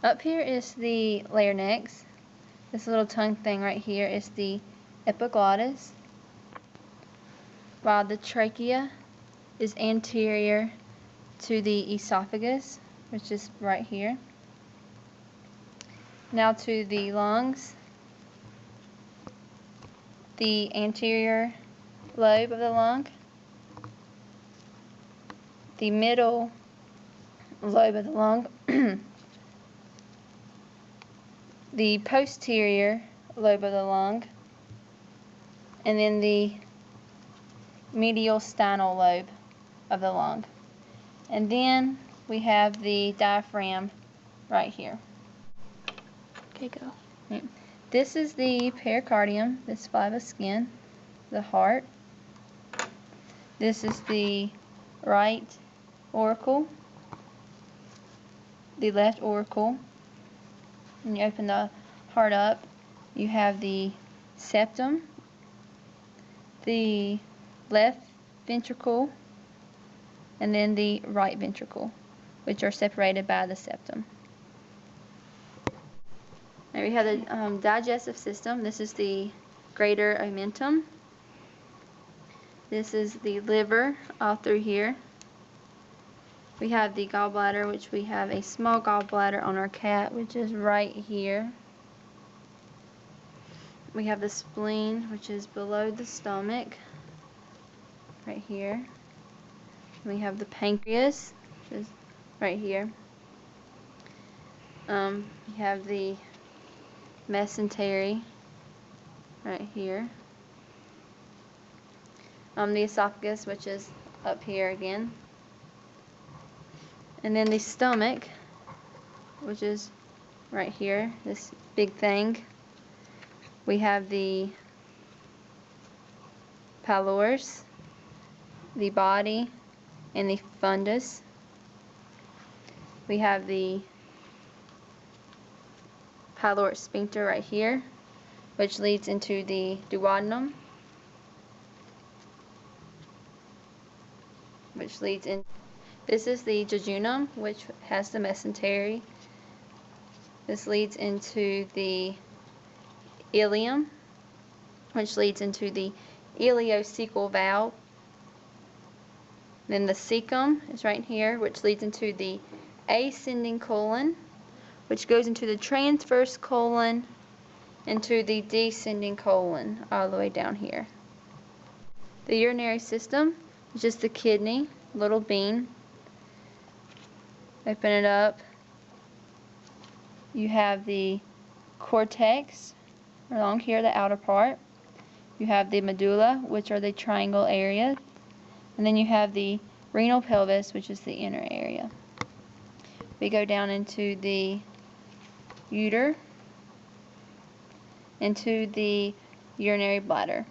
Up here is the larynx. This little tongue thing right here is the epiglottis, while the trachea is anterior to the esophagus, which is right here. Now to the lungs. The anterior lobe of the lung, the middle lobe of the lung, the posterior lobe of the lung, and then the mediastinal lobe of the lung. And then we have the diaphragm right here. Okay, go. Right. This is the pericardium, this flap of skin, the heart. This is the right auricle, the left auricle. When you open the heart up, you have the septum, the left ventricle, and then the right ventricle, which are separated by the septum. Now we have the digestive system. This is the greater omentum. This is the liver all through here. We have the gallbladder, which we have a small gallbladder on our cat, which is right here. We have the spleen, which is below the stomach, right here. We have the pancreas, which is right here. We have the mesentery right here. The esophagus, which is up here again. And then the stomach, which is right here, this big thing. We have the pylorus, the body, and the fundus. We have the pyloric sphincter right here, which leads into the duodenum, which leads in. This is the jejunum, which has the mesentery. This leads into the ileum, which leads into the ileocecal valve. Then the cecum is right here, which leads into the ascending colon, which goes into the transverse colon, into the descending colon, all the way down here. The urinary system is just the kidney, little bean. Open it up. You have the cortex along here, the outer part. You have the medulla, which are the triangle area. And then you have the renal pelvis, which is the inner area. We go down into the ureter, into the urinary bladder.